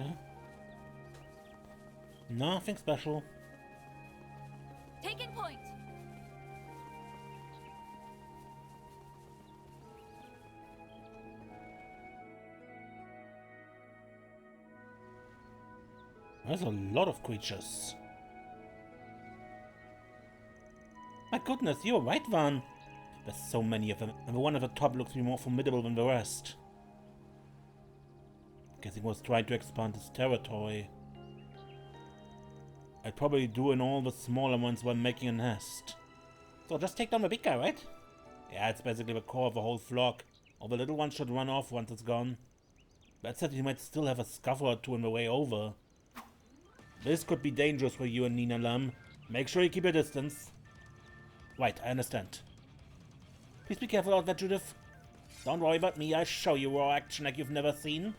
Okay. Nothing special. Taking point. There's a lot of creatures. My goodness, you're right, Van. There's so many of them, and the one at the top looks to be more formidable than the rest. Guessing he was trying to expand his territory. I'd probably do in all the smaller ones while making a nest. So just take down the big guy, right? Yeah, it's basically the core of the whole flock. All the little ones should run off once it's gone. That said, you might still have a scuffer or two on the way over. This could be dangerous for you and Nina Lam. Make sure you keep your distance. Right, I understand. Please be careful out there, Judith. Don't worry about me, I'll show you raw action like you've never seen.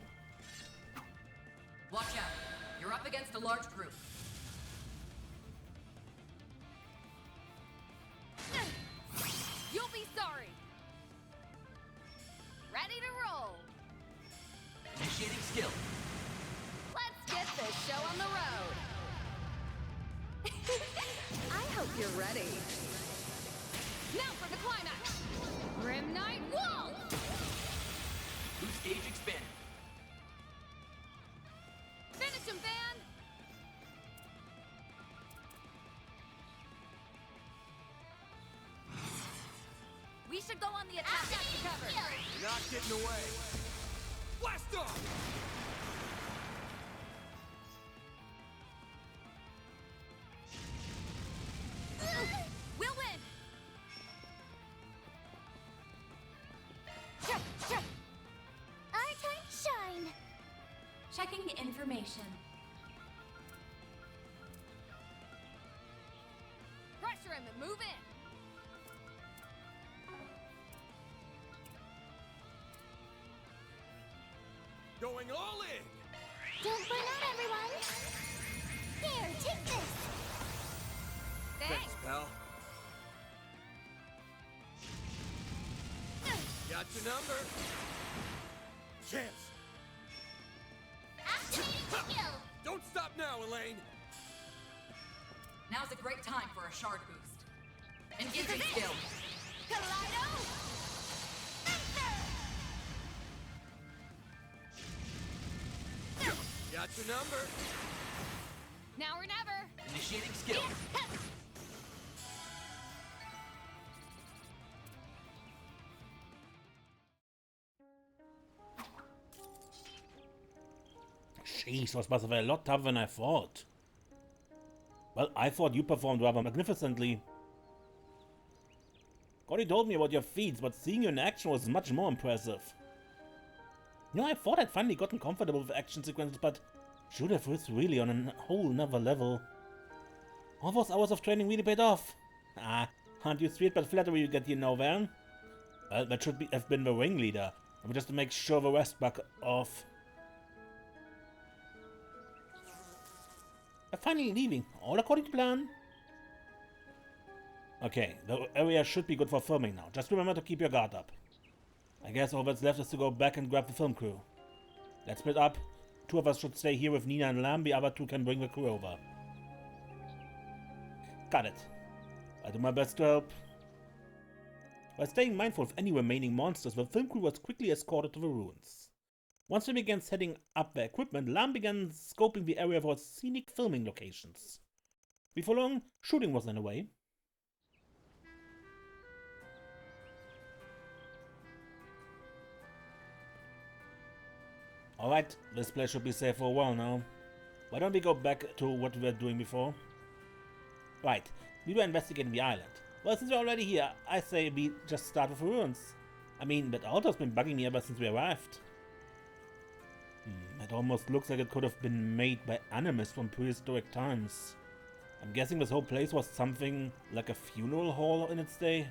Watch out. You're up against a large group. You'll be sorry. Ready to roll. Initiating skill. Let's get this show on the road. I hope you're ready. Now for the climax. Grim Knight Wall. Boost stage expanded. Finish him, Van. We should go on the attack after cover. You're not getting away. Blast off! We'll win. Our time to shine. Checking the information. Pressure him and move in. Going all in! Don't burn out, everyone. Here, take this. Thanks. pal. Got your number. Chance. Activating skill. Don't stop now, Elaine. Now's a great time for a shard boost. Engaging skill. Kaleido. Got your number. Now or never. Initiating skill. Jeez, this must have been a lot tougher than I thought. Well, I thought you performed rather magnificently. Cody told me about your feats, but seeing you in action was much more impressive. You know, I thought I'd finally gotten comfortable with action sequences, but Judith was really on a whole nother level. All those hours of training really paid off. Ah, aren't you sweet, but flattery you get, you know, Van? Well, that should have been the ringleader, just to make sure the rest back off. I'm finally leaving, all according to plan. Okay, the area should be good for filming now. Just remember to keep your guard up. I guess all that's left is to go back and grab the film crew. Let's split up. 2 of us should stay here with Nina and Lam, the other 2 can bring the crew over. Got it. I'll do my best to help. While staying mindful of any remaining monsters, the film crew was quickly escorted to the ruins. Once we began setting up their equipment, Lam began scoping the area for scenic filming locations. Before long, shooting was underway. Alright, this place should be safe for a while now. Why don't we go back to what we were doing before? Right, we were investigating the island. Well, since we're already here, I say we just start with the ruins. I mean, that altar's been bugging me ever since we arrived. It almost looks like it could have been made by animists from prehistoric times. I'm guessing this whole place was something like a funeral hall in its day.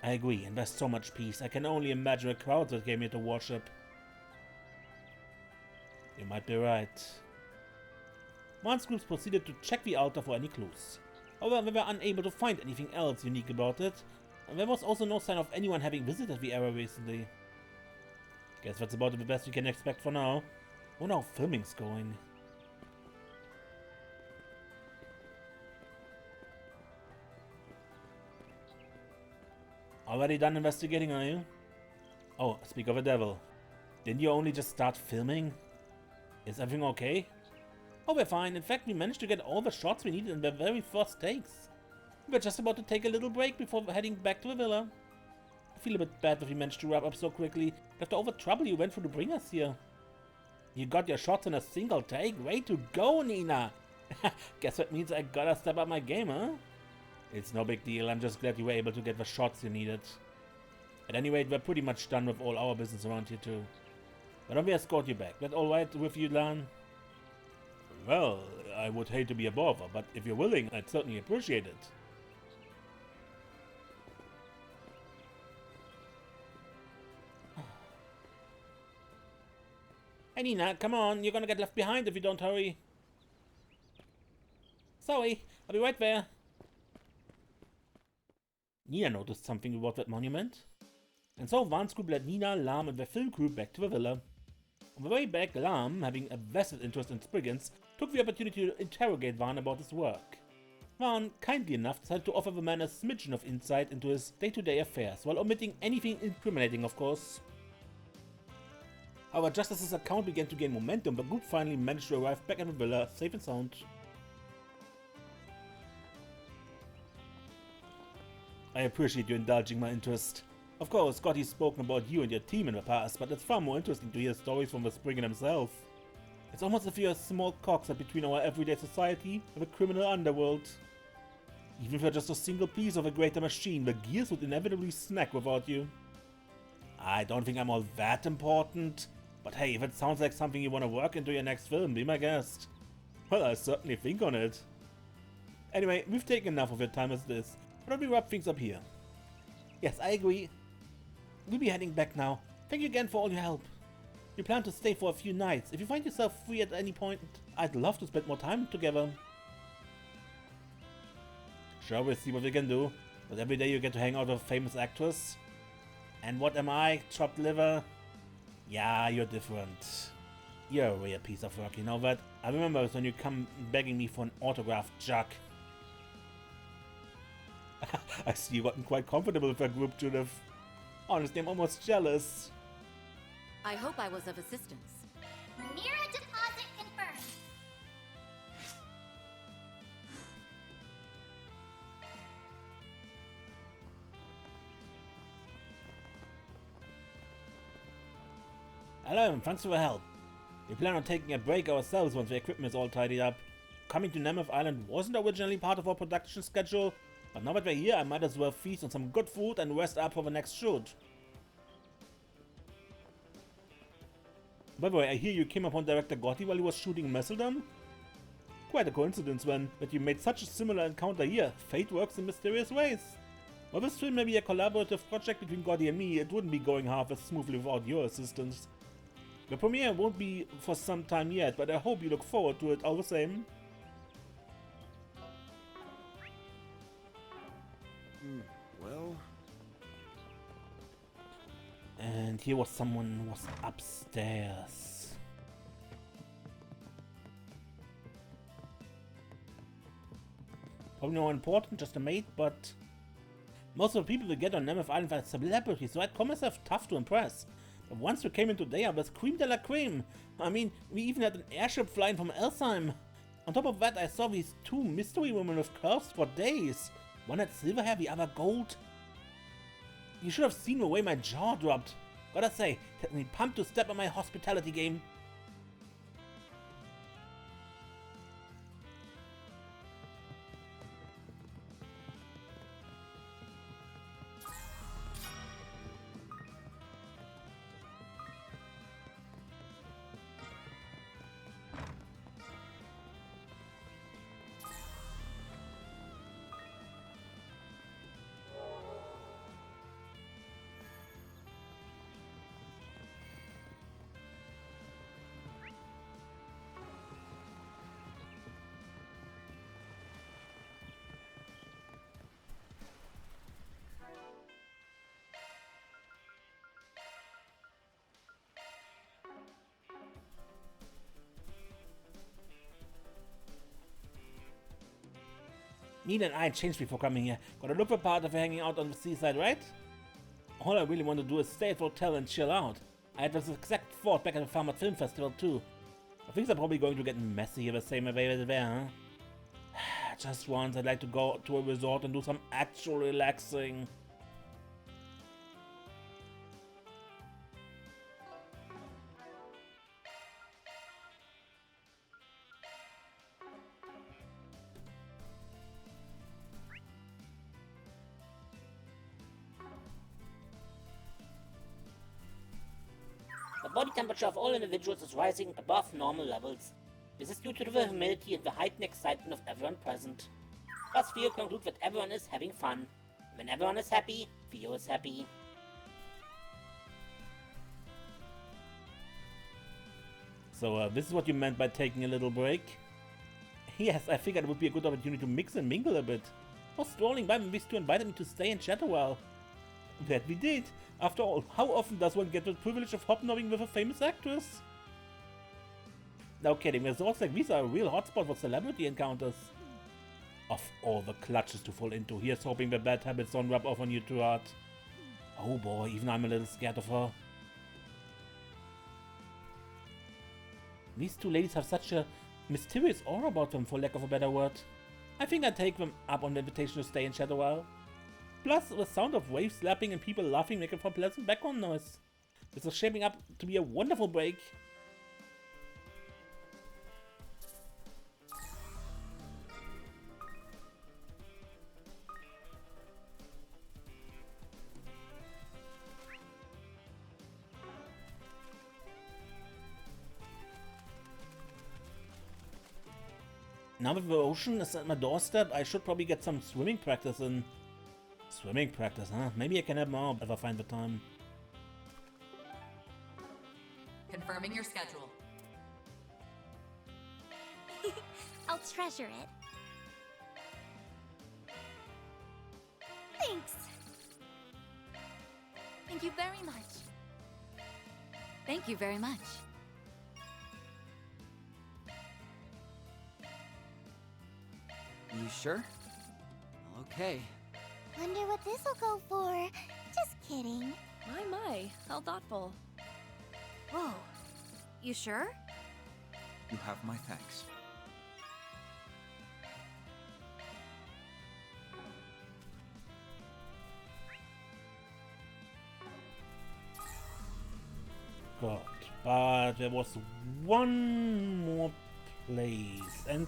I agree, and there's so much peace. I can only imagine the crowds that came here to worship. You might be right. Once groups proceeded to check the altar for any clues. However, they were unable to find anything else unique about it, and there was also no sign of anyone having visited the area recently. Guess that's about the best we can expect for now. Oh no, filming's going. Already done investigating, are you? Oh, speak of a devil. Didn't you only just start filming? Is everything okay? Oh, we're fine. In fact, we managed to get all the shots we needed in the very first takes. We're just about to take a little break before heading back to the villa. I feel a bit bad that we managed to wrap up so quickly after all the trouble you went through to bring us here. You got your shots in a single take? Way to go, Nina! Guess that means I gotta step up my game, huh? It's no big deal. I'm just glad you were able to get the shots you needed. At any rate, we're pretty much done with all our business around here too. Why don't we escort you back? That alright with you, Lan? Well, I would hate to be a bother, but if you're willing, I'd certainly appreciate it. Hey Nina, come on, you're gonna get left behind if you don't hurry. Sorry, I'll be right there. Nina noticed something about that monument. And so Van's group led Nina, Lam and the film crew back to the villa. On the way back, Lam, having a vested interest in Spriggans, took the opportunity to interrogate Van about his work. Van, kindly enough, decided to offer the man a smidgen of insight into his day-to-day affairs, while omitting anything incriminating, of course. However, just as his account began to gain momentum, the group finally managed to arrive back at the villa, safe and sound. I appreciate you indulging my interest. Of course, Scotty's spoken about you and your team in the past, but it's far more interesting to hear stories from the Spriggan himself. It's almost as if you're a small cog set between our everyday society and the criminal underworld. Even if you're just a single piece of a greater machine, the gears would inevitably snack without you. I don't think I'm all that important, but hey, if it sounds like something you want to work into your next film, be my guest. Well, I'll certainly think on it. Anyway, we've taken enough of your time as this. Why don't we wrap things up here? Yes, I agree. We'll be heading back now. Thank you again for all your help. We plan to stay for a few nights. If you find yourself free at any point, I'd love to spend more time together. Sure, we'll see what we can do. But every day you get to hang out with a famous actress. And what am I? Chopped liver? Yeah, you're different. You're a real piece of work, you know that? I remember when you come begging me for an autograph, Jack. I see you gotten quite comfortable with our group, Judith. Honestly, I'm almost jealous. I hope I was of assistance. Mira deposit confirmed. Hello, and thanks for the help. We plan on taking a break ourselves once the equipment is all tidied up. Coming to Nemeth Island wasn't originally part of our production schedule, but now that we're here, I might as well feast on some good food and rest up for the next shoot. By the way, I hear you came upon Director Gotti while he was shooting Messeldom? Quite a coincidence then, that you made such a similar encounter here. Fate works in mysterious ways. While this film may be a collaborative project between Gotti and me, it wouldn't be going half as smoothly without your assistance. The premiere won't be for some time yet, but I hope you look forward to it all the same. Well... And here was someone who was upstairs. Probably not important, just a mate, but... Most of the people we get on Nemeth Island are celebrities, so I'd call myself tough to impress. But once we came into Daya, it was cream de la creme. I mean, we even had an airship flying from Elsheim. On top of that, I saw these two mystery women with curves for days. One had silver hair, the other gold. You should have seen the way my jaw dropped. Gotta say, it had me pumped to step on my hospitality game. Nina and I changed before coming here. Gotta look for part of hanging out on the seaside, right? All I really want to do is stay at the hotel and chill out. I had this exact thought back at the Farmers Film Festival too. Things are probably going to get messy the same way as there, huh? Just once I'd like to go to a resort and do some actual relaxing. The body temperature of all individuals is rising above normal levels. This is due to the humidity and the heightened excitement of everyone present. Thus, Theo concludes that everyone is having fun. When everyone is happy, Theo is happy. So this is what you meant by taking a little break? Yes, I figured it would be a good opportunity to mix and mingle a bit. I was strolling by when these two invited me to stay and chat a while. That we did. After all, how often does one get the privilege of hobnobbing with a famous actress? No kidding, resorts like these are a real hotspot for celebrity encounters. Of all the clutches to fall into, here's hoping that bad habits don't rub off on you too hard. Oh boy, even I'm a little scared of her. These two ladies have such a mysterious aura about them, for lack of a better word. I think I'd take them up on the invitation to stay and chat a while. Plus, the sound of waves slapping and people laughing make it for pleasant background noise. This is shaping up to be a wonderful break. Now that the ocean is at my doorstep, I should probably get some swimming practice in. Swimming practice, huh? Maybe I can have more if I find the time. Confirming your schedule. I'll treasure it. Thanks. Thank you very much. Thank you very much. You sure? Okay. Wonder what this'll go for. Just kidding. My, how thoughtful. Whoa. You sure? You have my thanks. God, but there was one more place, and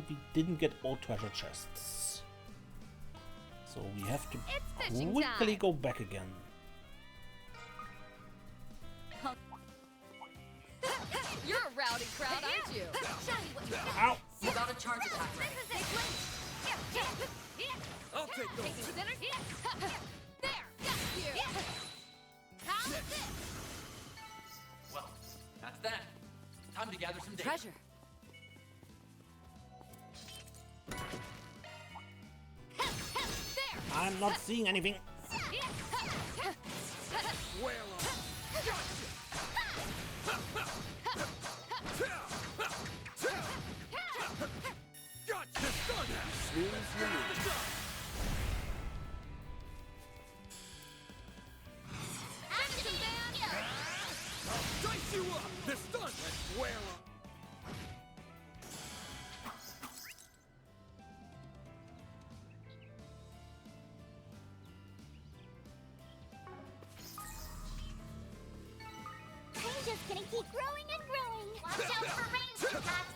we didn't get all treasure chests. So we have to quickly go back again. You're a rowdy crowd, aren't you? Show me what you got. Ow! You got a charge attack ready. This is it. I'll take those. There, got you. How's this? Well, that's that. Time to gather some data. Treasure. I'm not seeing anything. Well on. Gotcha! Snooze you lose. Action, man! I'll dice you up! This done! Let's wear on. I'm just gonna keep growing and growing. Watch out for range attacks.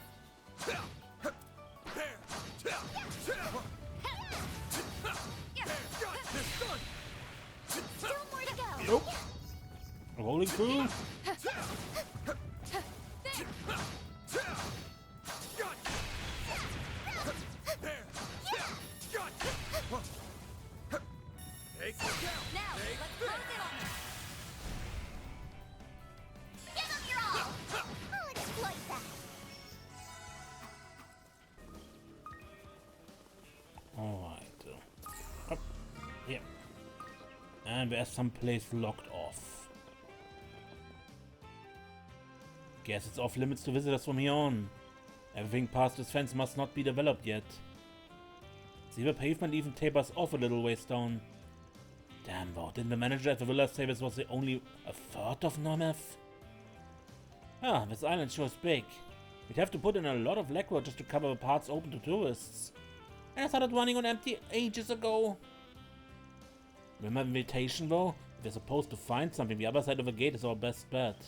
Still more to go. Nope. Rolling through. Now, let's close it on them. Give them your all. I'll exploit that. Alright. Up. Here. And there's some place locked off. Guess it's off limits to visitors from here on. Everything past this fence must not be developed yet. See, the pavement even tapers off a little ways down. Damn, though, didn't the manager at the villa say this was the only a third of Nometh? Ah, this island sure is big. We'd have to put in a lot of legwork just to cover the parts open to tourists. And I started running on empty ages ago. Remember the invitation though? If we're supposed to find something, the other side of the gate is our best bet.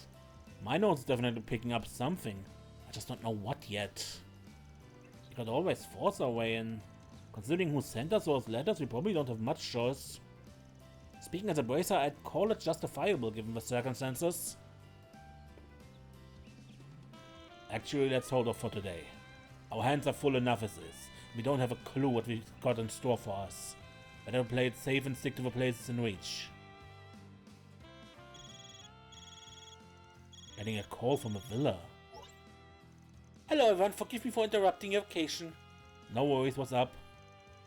My note's definitely picking up something. I just don't know what yet. We could always force our way in. Considering who sent us those letters, we probably don't have much choice. Speaking as a bracer, I'd call it justifiable given the circumstances. Actually, let's hold off for today. Our hands are full enough as is. We don't have a clue what we've got in store for us. Better play it safe and stick to the places in reach. Getting a call from a villa. Hello everyone, forgive me for interrupting your vacation. No worries, what's up?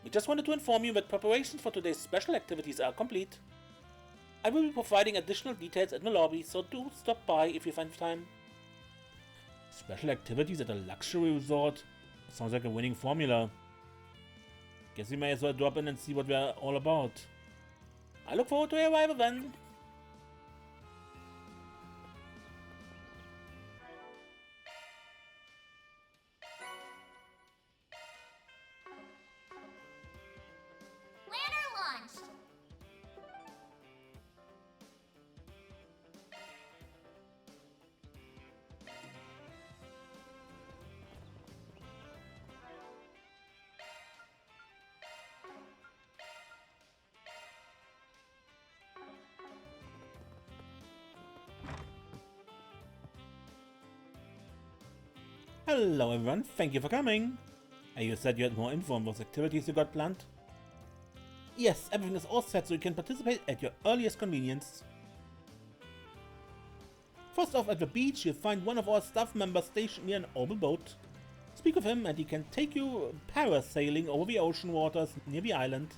We just wanted to inform you that preparations for today's special activities are complete. I will be providing additional details in the lobby, so do stop by if you find time. Special activities at a luxury resort? Sounds like a winning formula. Guess we may as well drop in and see what we're all about. I look forward to your arrival then. Planner launched. Hello everyone, thank you for coming. You said you had more info on those activities you got planned? Yes, everything is all set so you can participate at your earliest convenience. First off, at the beach you'll find one of our staff members stationed near an oval boat. Speak with him and he can take you parasailing over the ocean waters near the island.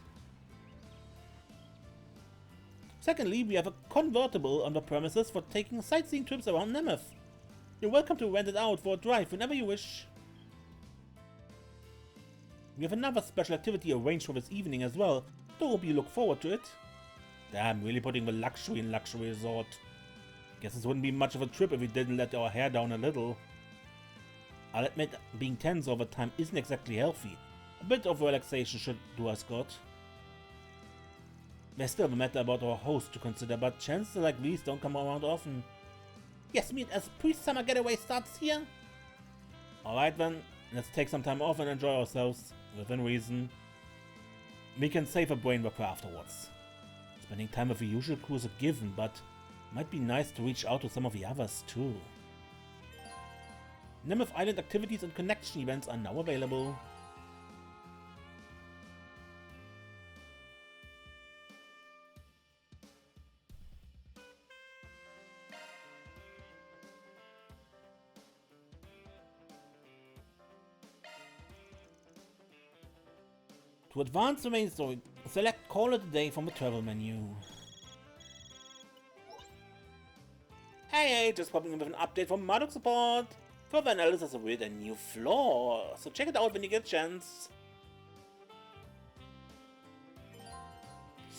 Secondly, we have a convertible on the premises for taking sightseeing trips around Nemeth. You're welcome to rent it out for a drive whenever you wish. We have another special activity arranged for this evening as well, so hope you look forward to it. Damn, really putting the luxury in luxury resort. Guess this wouldn't be much of a trip if we didn't let our hair down a little. I'll admit, being tense all the time isn't exactly healthy. A bit of relaxation should do us good. There's still the matter about our host to consider, but chances like these don't come around often. Yes, meet as pre-summer getaway starts here. Alright then, let's take some time off and enjoy ourselves, within reason. We can save a brain work for afterwards. Spending time with the usual crew is a given, but might be nice to reach out to some of the others too. Nemeth Island activities and connection events are now available. To advance the main story, select Call it a Day from the travel menu. Hey, just popping in with an update from Marduk support. Further analysis has revealed a new floor, so check it out when you get a chance.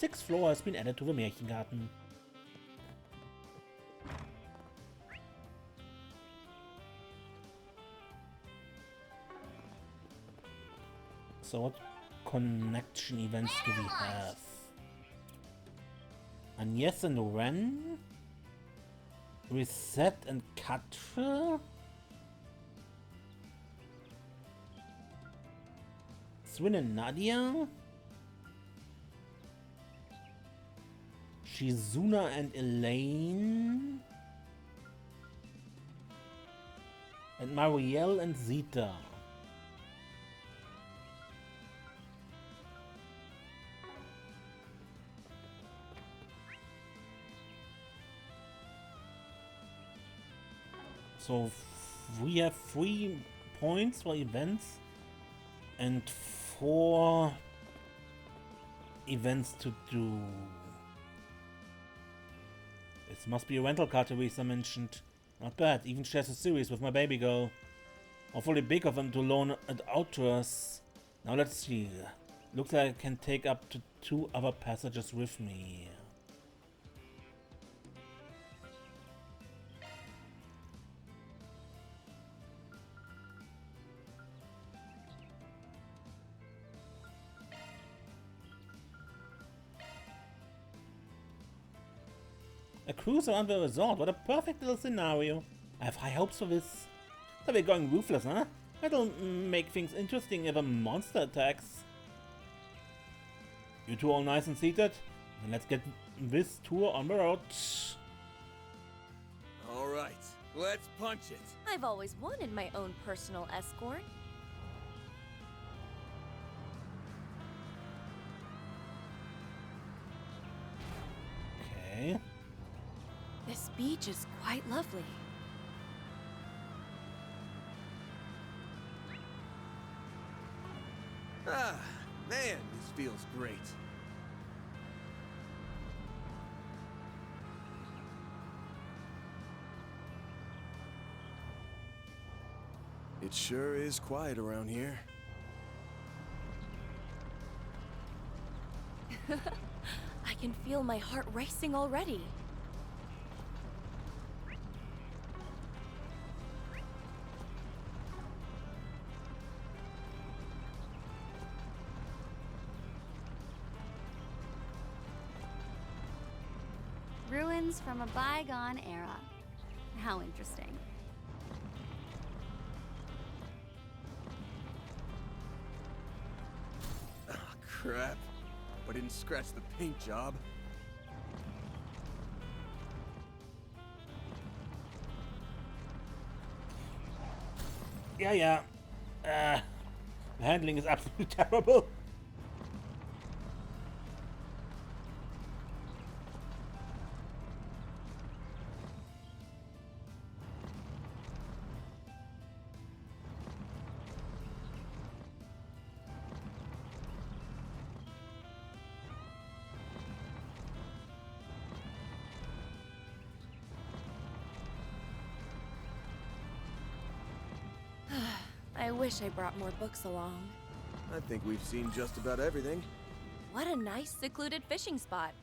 6th floor has been added to the Märchengarten. So what connection events do we have? Agnes and Ren? Reset and Katra? Swin and Nadia? Shizuna and Elaine? And Marielle and Zita? So we have 3 points for events and 4 events to do. This must be a rental car Teresa mentioned. Not bad, even shares a series with my baby girl. Awfully big of them to loan it out to us. Now let's see. Looks like I can take up to 2 other passengers with me. A cruise around the resort, what a perfect little scenario. I have high hopes for this. So we're going ruthless, huh? That'll make things interesting if a monster attacks. You two all nice and seated? Then let's get this tour on the road. Alright, let's punch it. I've always wanted my own personal escort. Okay. This beach is quite lovely. Ah, man, this feels great. It sure is quiet around here. I can feel my heart racing already. Ruins from a bygone era. How interesting. Ah, crap. I didn't scratch the paint job. Yeah. The handling is absolutely terrible. I wish I brought more books along. I think we've seen just about everything. What a nice secluded fishing spot.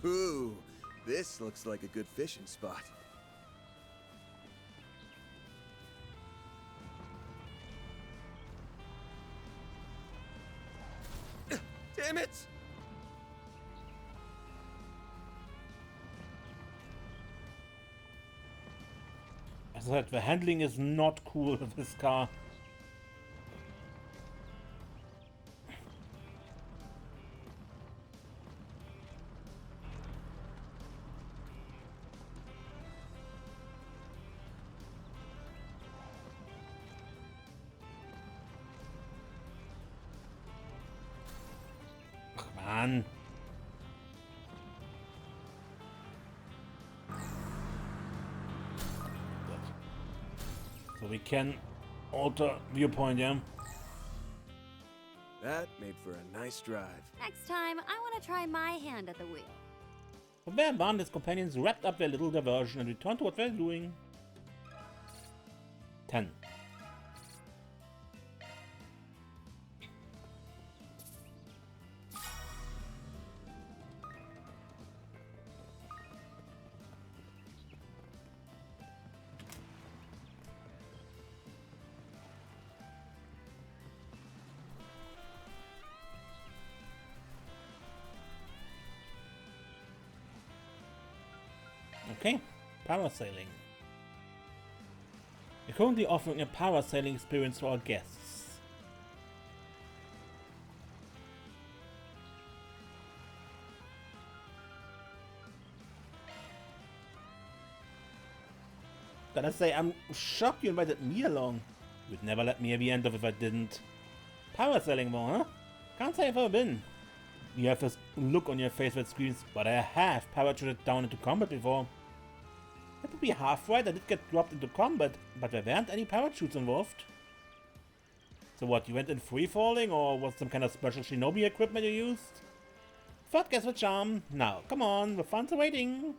Ooh, this looks like a good fishing spot. Damn it! As I said, the handling is not cool with this car. Come on. So we can alter viewpoint, yeah? That made for a nice drive. Next time, I want to try my hand at the wheel. From there, Van and his companions wrapped up their little diversion and returned to what they're doing. 10. Okay, parasailing. We're currently offering a parasailing experience to our guests. Gotta say, I'm shocked you invited me along. You'd never let me at the end of if I didn't. Parasailing though, huh? Can't say I've ever been. You have this look on your face that screams, but I have parachuted down into combat before. That would be half right, I did get dropped into combat, but there weren't any parachutes involved. So what, you went in free falling, or was some kind of special shinobi equipment you used? Third guess with charm. Now, come on, the fun's awaiting.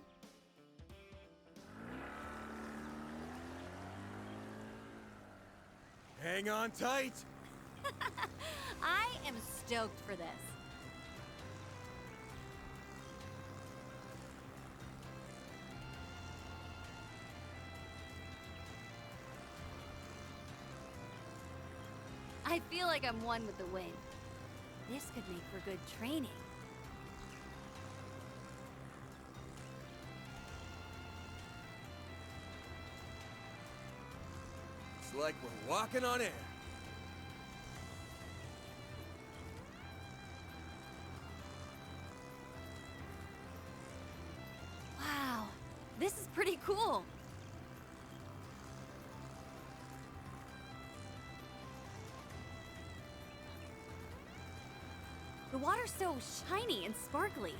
Hang on tight. I am stoked for this. I feel like I'm one with the wind. This could make for good training. It's like we're walking on air. Wow, this is pretty cool. The water's so shiny and sparkly.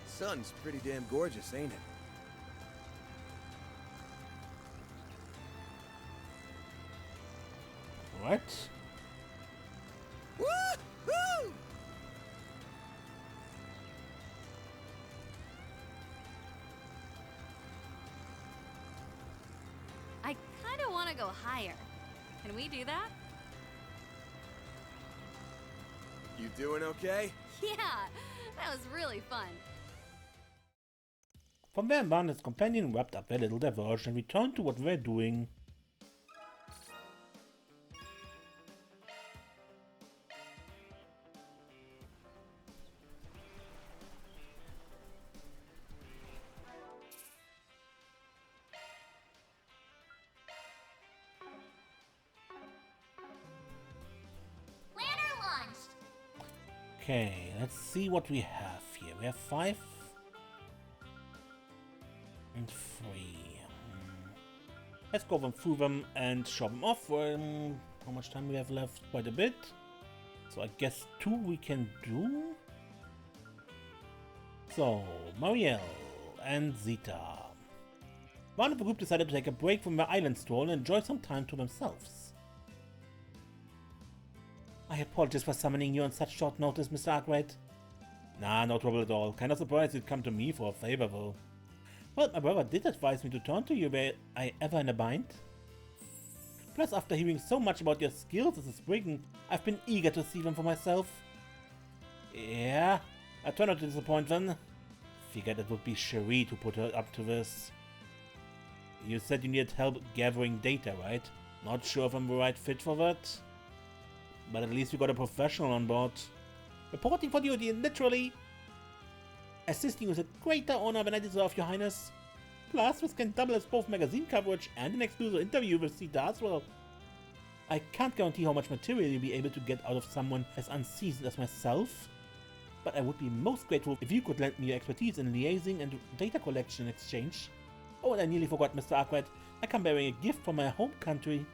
Sun's pretty damn gorgeous, ain't it? What? Woo-hoo! I kind of want to go higher. Can we do that? You doing okay? Yeah, that was really fun. From there on, his companion wrapped up their little diversion and returned to what they were doing. Planner launched. Okay, let's see what we have here. We have 5 and 3. Let's go through them and show them off. How much time we have left? Quite a bit. So I guess 2 we can do. So, Marielle and Zita. One of the group decided to take a break from their island stroll and enjoy some time to themselves. I apologize for summoning you on such short notice, Mr. Arkride. Nah, no trouble at all. Kinda surprised you'd come to me for a favor, though. Well, my brother did advise me to turn to you were I ever in a bind. Plus, after hearing so much about your skills as a brigand, I've been eager to see them for myself. Yeah, I turned out to disappoint them. Figured it would be Cherie to put her up to this. You said you needed help gathering data, right? Not sure if I'm the right fit for that. But at least we got a professional on board. Reporting for duty, literally. Assisting with a greater honor than I deserve, Your Highness. Plus, this can double as both magazine coverage and an exclusive interview with Zita as well. I can't guarantee how much material you'll be able to get out of someone as unseasoned as myself, but I would be most grateful if you could lend me your expertise in liaising and data collection and exchange. Oh, and I nearly forgot, Mr. Arkride. I come bearing a gift from my home country.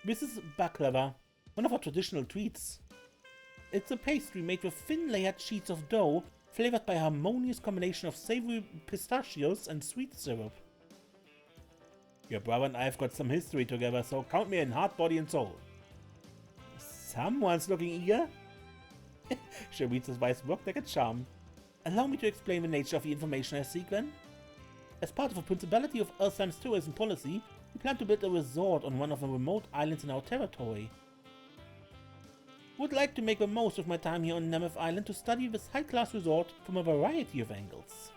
This is baklava, one of our traditional treats. It's a pastry made with thin layered sheets of dough, flavored by a harmonious combination of savory pistachios and sweet syrup. Your brother and I have got some history together, so count me in heart, body and soul. Someone's looking eager. Cherie's voice worked like a charm. Allow me to explain the nature of the information I seek then. As part of the Principality of Earthlime's tourism policy, we plan to build a resort on one of the remote islands in our territory. Would like to make the most of my time here on Nemeth Island to study this high-class resort from a variety of angles.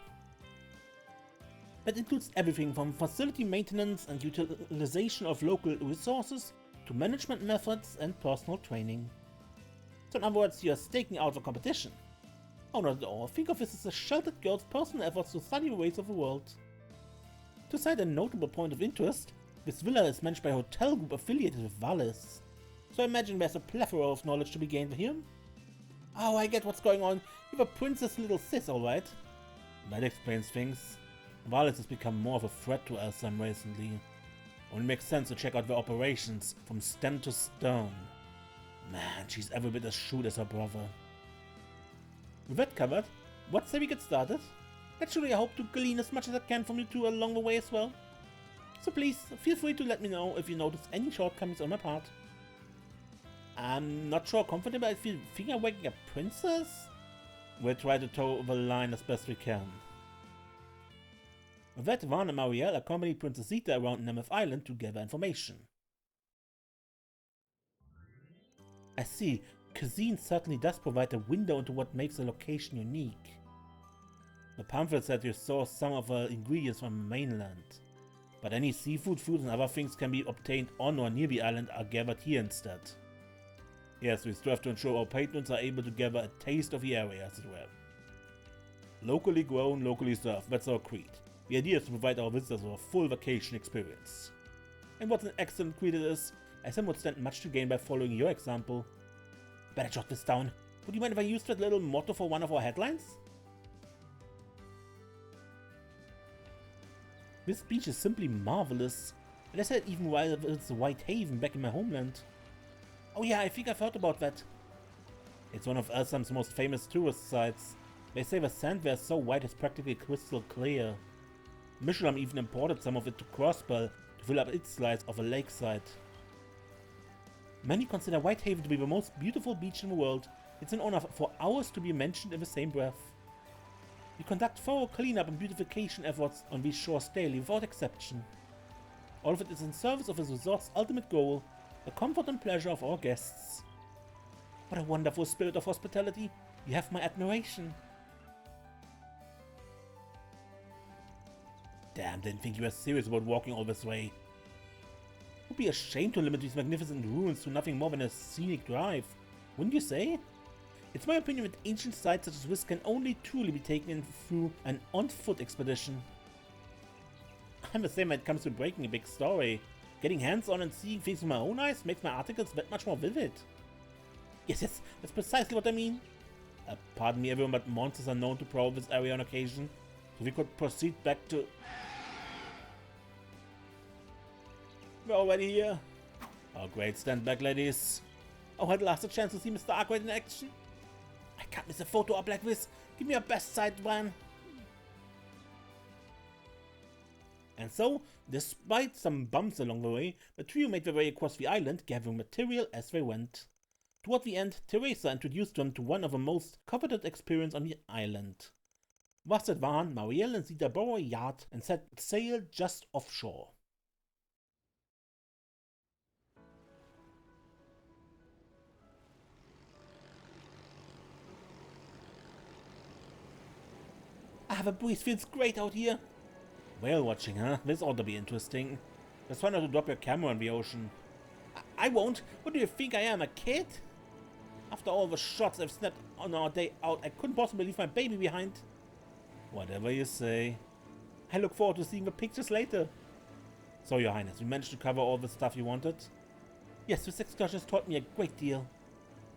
That includes everything from facility maintenance and utilization of local resources to management methods and personal training. So in other words, you are staking out the competition. Oh, not at all. Think of this as a sheltered girl's personal efforts to study the ways of the world. To cite a notable point of interest, this villa is managed by a hotel group affiliated with Valis. So I imagine there's a plethora of knowledge to be gained here. Oh, I get what's going on. You're a princess little sis, alright. That explains things. Valis has become more of a threat to Elsam recently. Only makes sense to check out their operations from stem to stern. Man, she's every bit as shrewd as her brother. With that covered, what say we get started? Naturally, I hope to glean as much as I can from you two along the way as well. So please, feel free to let me know if you notice any shortcomings on my part. I'm not sure comfortable I feel finger-wagging a princess? We'll try to toe the line as best we can. With that, Vaughn and Marielle accompany Princess Zita around Nemeth Island to gather information. I see, cuisine certainly does provide a window into what makes a location unique. The pamphlet said you source some of the ingredients from the mainland, but any seafood, fruits and other things can be obtained on or near the island are gathered here instead. Yes, we still have to ensure our patrons are able to gather a taste of the area, as it were. Locally grown, locally served, that's our creed. The idea is to provide our visitors with a full vacation experience. And what an excellent creed it is, I some would stand much to gain by following your example. Better jot this down. Would you mind if I used that little motto for one of our headlines? This beach is simply marvelous, and I said even while it's Whitehaven back in my homeland. Oh yeah, I think I've heard about that. It's one of Elsam's most famous tourist sites. They say the sand there is so white it's practically crystal clear. Michelin even imported some of it to Crossbell to fill up its slice of a lakeside. Many consider Whitehaven to be the most beautiful beach in the world. It's an honor for ours to be mentioned in the same breath. We conduct thorough cleanup and beautification efforts on these shores daily without exception. All of it is in service of the resort's ultimate goal, the comfort and pleasure of our guests. What a wonderful spirit of hospitality. You have my admiration. Damn, didn't think you were serious about walking all this way. It would be a shame to limit these magnificent ruins to nothing more than a scenic drive, wouldn't you say? It's my opinion that ancient sites such as this can only truly be taken in through an on-foot expedition. I'm the same when it comes to breaking a big story. Getting hands-on and seeing things with my own eyes makes my articles that much more vivid. Yes, that's precisely what I mean. Pardon me everyone, but monsters are known to prowl this area on occasion, so we could proceed back to... We're already here. Oh great, stand back ladies. Oh, at last a chance to see Mr. Arkride in action. I can't miss a photo up like this. Give me your best side, man. And so, despite some bumps along the way, the trio made their way across the island, gathering material as they went. Toward the end, Teresa introduced them to one of the most coveted experiences on the island. Thus at Vaughn, Marielle and Zita borrow a yacht and set sail just offshore. The breeze feels great out here. Whale watching, huh? This ought to be interesting. Just try not to drop your camera in the ocean. I won't. What do you think I am, a kid? After all the shots I've snapped on our day out, I couldn't possibly leave my baby behind. Whatever you say. I look forward to seeing the pictures later. So, Your Highness, we managed to cover all the stuff you wanted? Yes, this excursion has taught me a great deal.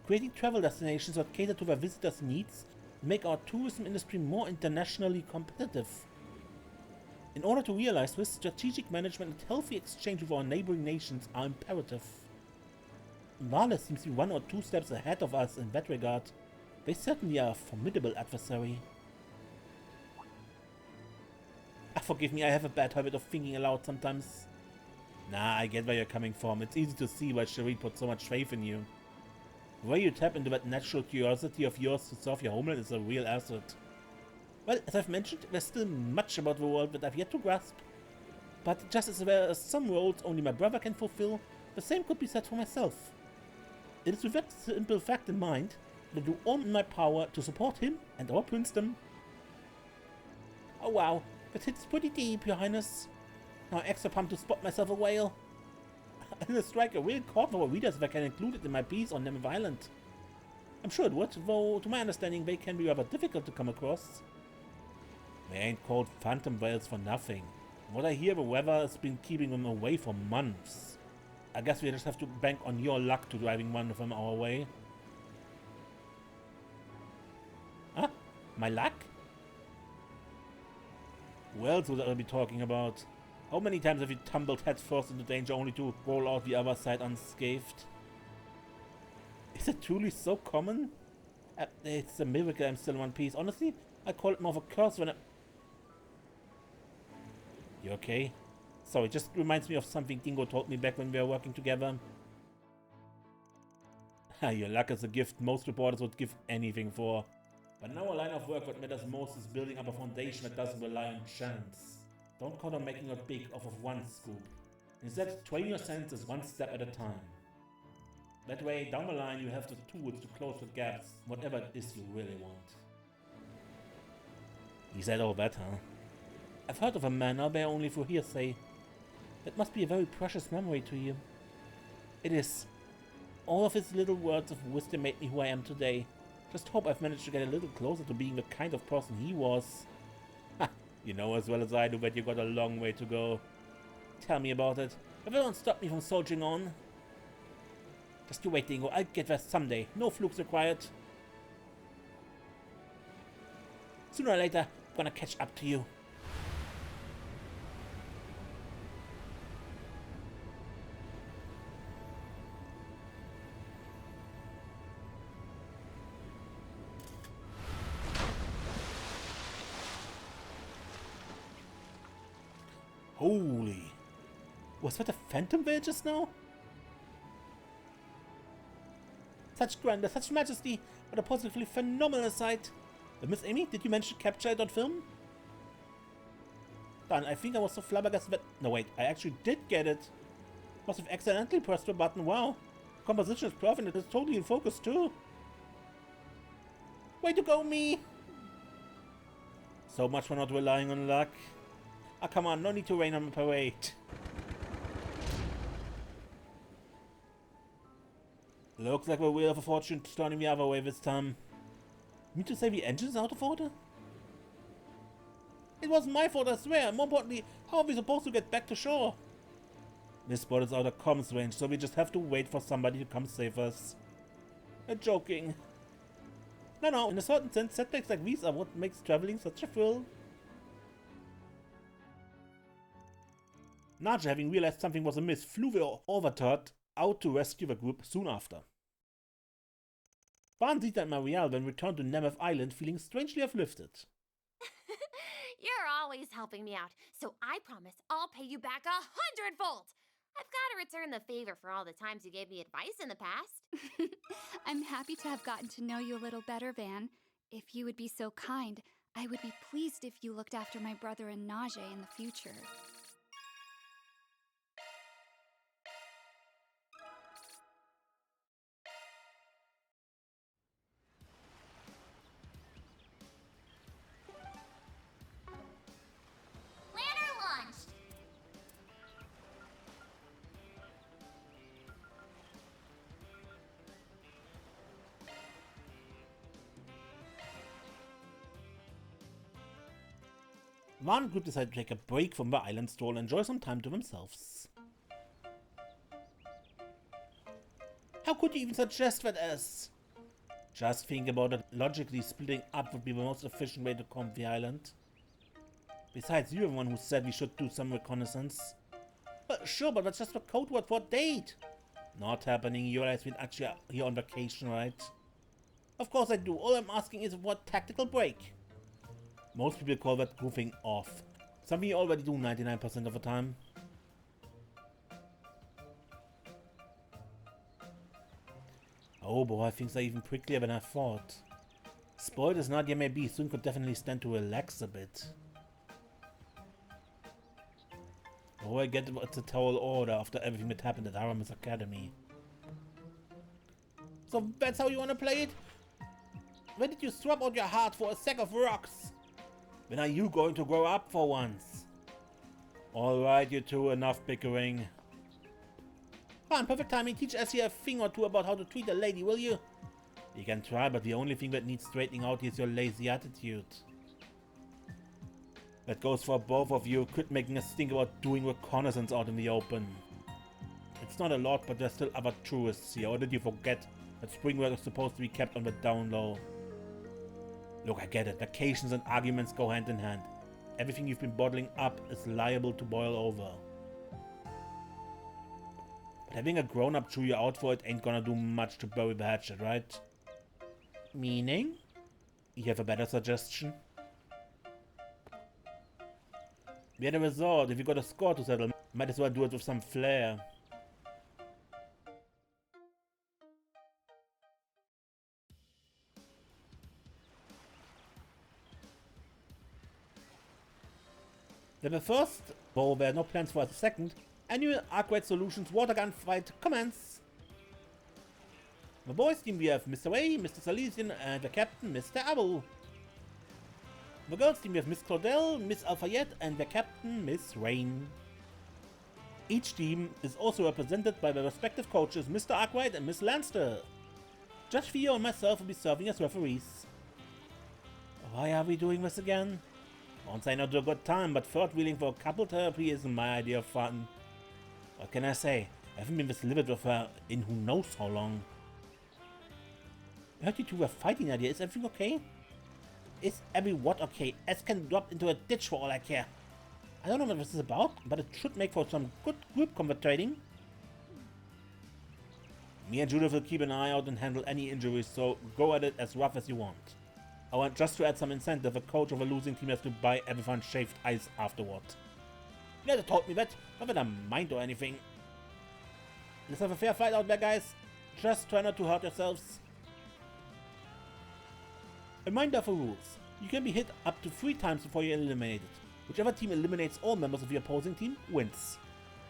Creating travel destinations that cater to their visitors' needs make our tourism industry more internationally competitive. In order to realize this, strategic management and healthy exchange with our neighboring nations are imperative. Vale seems to be 1 or 2 steps ahead of us in that regard. They certainly are a formidable adversary. Forgive me, I have a bad habit of thinking aloud sometimes. Nah, I get where you're coming from. It's easy to see why Cherie put so much faith in you. The way you tap into that natural curiosity of yours to serve your homeland is a real asset. Well, as I've mentioned, there's still much about the world that I've yet to grasp. But just as there are some roles only my brother can fulfill, the same could be said for myself. It is with that simple fact in mind that I do all in my power to support him and our princedom. Oh wow, that hits pretty deep, Your Highness. Now I'm extra pumped to spot myself a whale. It'll strike a real chord for our readers if I can include it in my piece on Nemeth Island. I'm sure it would, though to my understanding they can be rather difficult to come across. They ain't called phantom whales for nothing. From what I hear, the weather has been keeping them away for months. I guess we just have to bank on your luck to driving one of them our way. Huh? My luck? Who else would I be talking about? How many times have you tumbled headfirst into danger only to roll out the other side unscathed? Is it truly so common? It's a miracle I'm still in one piece. Honestly, I call it more of a curse when I... You okay? Sorry, just reminds me of something Dingo told me back when we were working together. Your luck is a gift most reporters would give anything for. But now a line of work what matters most is building up a foundation that doesn't rely on chance. Don't count on making it big off of one scoop. Instead, train your senses one step at a time. That way, down the line, you have the tools to close the gaps, whatever it is you really want. He said all that, huh? I've heard of a man, albeit only through hearsay. That must be a very precious memory to you. It is. All of his little words of wisdom made me who I am today. Just hope I've managed to get a little closer to being the kind of person he was. Ha! You know as well as I do that you got a long way to go. Tell me about it. If it won't stop me from soldiering on. Just you wait, Dingo. I'll get there someday. No flukes required. Sooner or later, I'm gonna catch up to you. Holy. Was that a phantom veil just now? Such grandeur, such majesty, what a positively phenomenal sight. Miss Amy, did you manage to capture it on film? Darn, I think I was so flabbergasted that... No wait, I actually did get it. Must have accidentally pressed the button, wow. Composition is perfect and it is totally in focus too. Way to go, me! So much for not relying on luck. Ah, come on, no need to rain on the parade. Looks like the wheel of fortune is turning the other way this time. You mean to say the engine's out of order? It wasn't my fault, I swear. More importantly, how are we supposed to get back to shore? This boat is out of comms range, so we just have to wait for somebody to come save us. I'm joking. No, in a certain sense, setbacks like these are what makes traveling such a thrill. Nadia, having realized something was amiss, flew the overturned out to rescue the group soon after. Zita and Marielle then returned to Nemeth Island feeling strangely uplifted. You're always helping me out, so I promise I'll pay you back 100-fold. I've got to return the favor for all the times you gave me advice in the past. I'm happy to have gotten to know you a little better, Van. If you would be so kind, I would be pleased if you looked after my brother and Nadia in the future. Planner launched! One group decided to take a break from the island stroll and enjoy some time to themselves. How could you even suggest that as? Just think about it, logically splitting up would be the most efficient way to comb the island. Besides, you're the one who said we should do some reconnaissance. Well, sure, but that's just a code word for date. Not happening, you realize we're actually here on vacation, right? Of course I do, all I'm asking is what tactical break. Most people call that goofing off. Something you already do 99% of the time. Oh boy, things are even pricklier than I thought. Spoiled as Nadia may be, Swin could definitely stand to relax a bit. Oh, I get it's a tall order after everything that happened at Aramis Academy. So that's how you wanna play it? When did you swap out your heart for a sack of rocks? When are you going to grow up for once? Alright, you two, enough bickering. Fine, perfect timing. Teach Essie a thing or two about how to treat a lady, will you? You can try, but the only thing that needs straightening out is your lazy attitude. That goes for both of you. Quit making us think about doing reconnaissance out in the open. It's not a lot, but there's still other tourists here. Or did you forget that spring work is supposed to be kept on the down low? Look, I get it. Vacations and arguments go hand in hand. Everything you've been bottling up is liable to boil over. But having a grown-up chew you out for it ain't gonna do much to bury the hatchet, right? Meaning? You have a better suggestion? We had a resort. If you got a score to settle, Might as well do it with some flair. Then the first, though there are no plans for the second, annual Arkride Solutions water gun fight commence. The boys team we have Mr. Way, Mr. Salesian, and the captain, Mr. Abel. The girls team we have Miss Claudel, Miss Alfayette, and the captain, Miss Rain. Each team is also represented by their respective coaches, Mr. Arkwright and Miss Lanster. Judge Theo and myself will be serving as referees. Why are we doing this again? Won't say not a good time, but third wheeling for couple therapy isn't my idea of fun. What can I say? I haven't been this livid with her in who knows how long. I heard you two were fighting, Nadia. Is everything okay? Is every what okay? S can drop into a ditch for all I care. I don't know what this is about, but it should make for some good group combat training. Me and Judith will keep an eye out and handle any injuries, so go at it as rough as you want. I want just to add some incentive, a coach of a losing team has to buy everyone shaved ice afterward. You never told me that, not that I mind or anything. Let's have a fair fight out there, guys. Just try not to hurt yourselves. Reminder for rules. You can be hit up to 3 times before you're eliminated. Whichever team eliminates all members of your opposing team wins.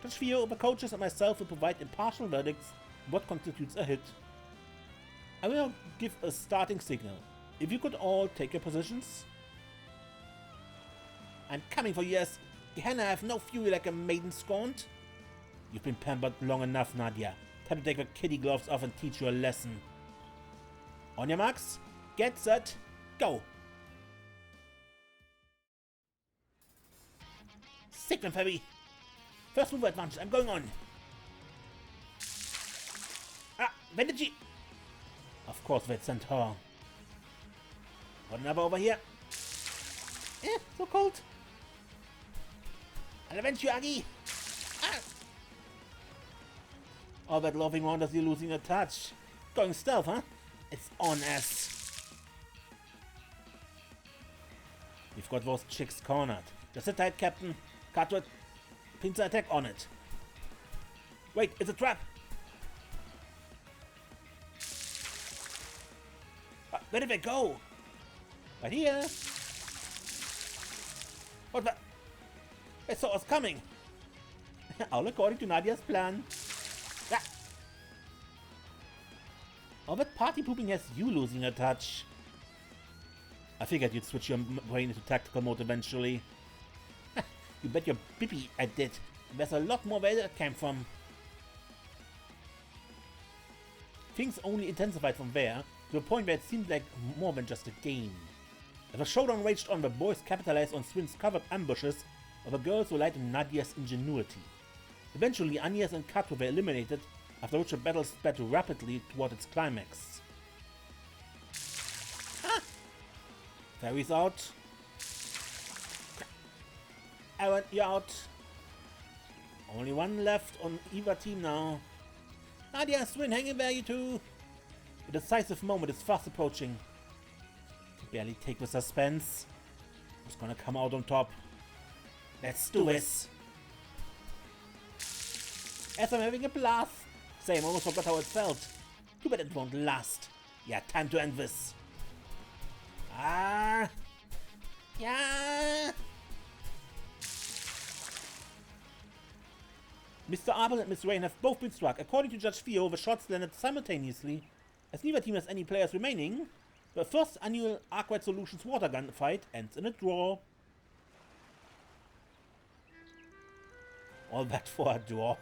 Judge Theo, the coaches, and myself will provide impartial verdicts on what constitutes a hit. I will give a starting signal. If you could all take your positions. I'm coming for you, yes. Gehenna have no fury like a maiden scorned. You've been pampered long enough, Nadia. Time to take the kitty gloves off and teach you a lesson. On your marks, get set, go! Sigmund Ferry! First move advantage, I'm going on! Ah, Vendici! Of course they'd sent her. Got another over here. So cold. I'll avenge you, Agi! Ah! All that loving wonders you losing your touch. Going stealth, huh? It's on us. We've got those chicks cornered. Just sit tight, Captain. Cut to it. Pincer attack on it. Wait, it's a trap! Where did they go? Right here! What the? They saw us coming! All according to Nadia's plan. Ah. All that party pooping has you losing a touch. I figured you'd switch your brain into tactical mode eventually. You bet your bippy I did. There's a lot more where that came from. Things only intensified from there, to the point where it seemed like more than just a game. As the showdown raged on, the boys capitalized on Swin's covered ambushes, while the girls relied on Nadia's ingenuity. Eventually, Agnes and Kato were eliminated, after which the battle sped rapidly toward its climax. Ah! Fairy's out. Aaron, you're out. Only one left on either team now. Nadia and Swin, hang in there, you two! The decisive moment is fast approaching. Can barely take the suspense. Who's gonna come out on top? Let's do this! As I'm having a blast! Same, almost forgot how it felt. Too bad it won't last. Yeah, time to end this. Ah! Yeah! Mr. Abel and Miss Rain have both been struck. According to Judge Theo, the shots landed simultaneously. As neither team has any players remaining, the first annual Arkride Solutions water gun fight ends in a draw. All that for a draw.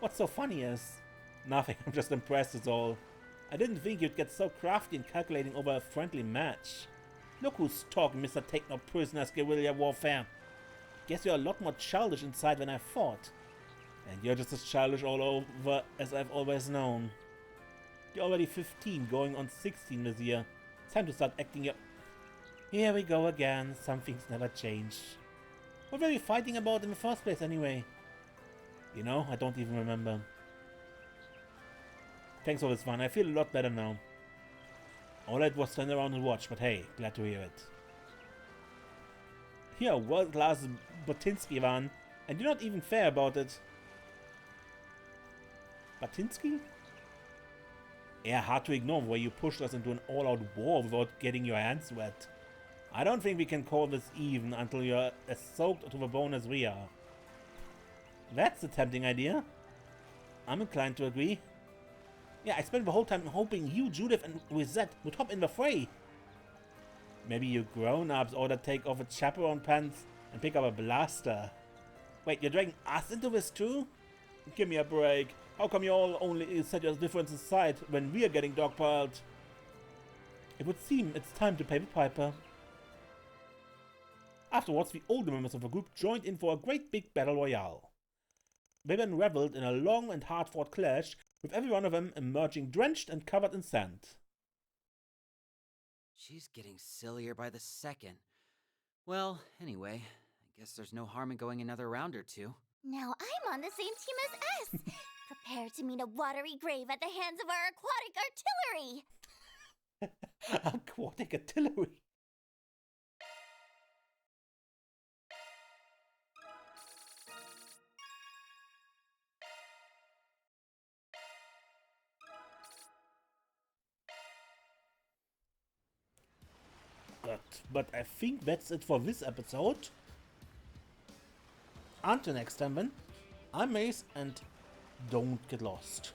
What's so funny is... nothing, I'm just impressed is all. I didn't think you'd get so crafty in calculating over a friendly match. Look who's talking, Mr. Take No Prisoners Guerrilla Warfare. Guess you're a lot more childish inside than I thought. And you're just as childish all over as I've always known. You're already 15, going on 16 this year. Time to start acting up. Here we go again, some things never change. What were we fighting about in the first place anyway? You know, I don't even remember. Thanks for this one, I feel a lot better now. All I did was stand around and watch, but hey, glad to hear it. Here, world-class Botinsky one. And you're not even fair about it. Batinsky? Yeah, hard to ignore where you pushed us into an all-out war without getting your hands wet. I don't think we can call this even until you're as soaked to the bone as we are. That's a tempting idea. I'm inclined to agree. Yeah, I spent the whole time hoping you, Judith, and Rosette would hop in the fray. Maybe you grown-ups ought to take off its chaperone pants and pick up a blaster. Wait, you're dragging us into this too? Give me a break. How come you all only set your differences aside when we're getting dogpiled? It would seem it's time to pay the piper. Afterwards, the older members of the group joined in for a great big battle royale. They then reveled in a long and hard-fought clash, with every one of them emerging drenched and covered in sand. She's getting sillier by the second. Well, anyway, I guess there's no harm in going another round or two. Now I'm on the same team as S. Prepare to meet a watery grave at the hands of our aquatic artillery. Aquatic artillery. But I think that's it for this episode. Until next time then, I'm Mace and don't get lost.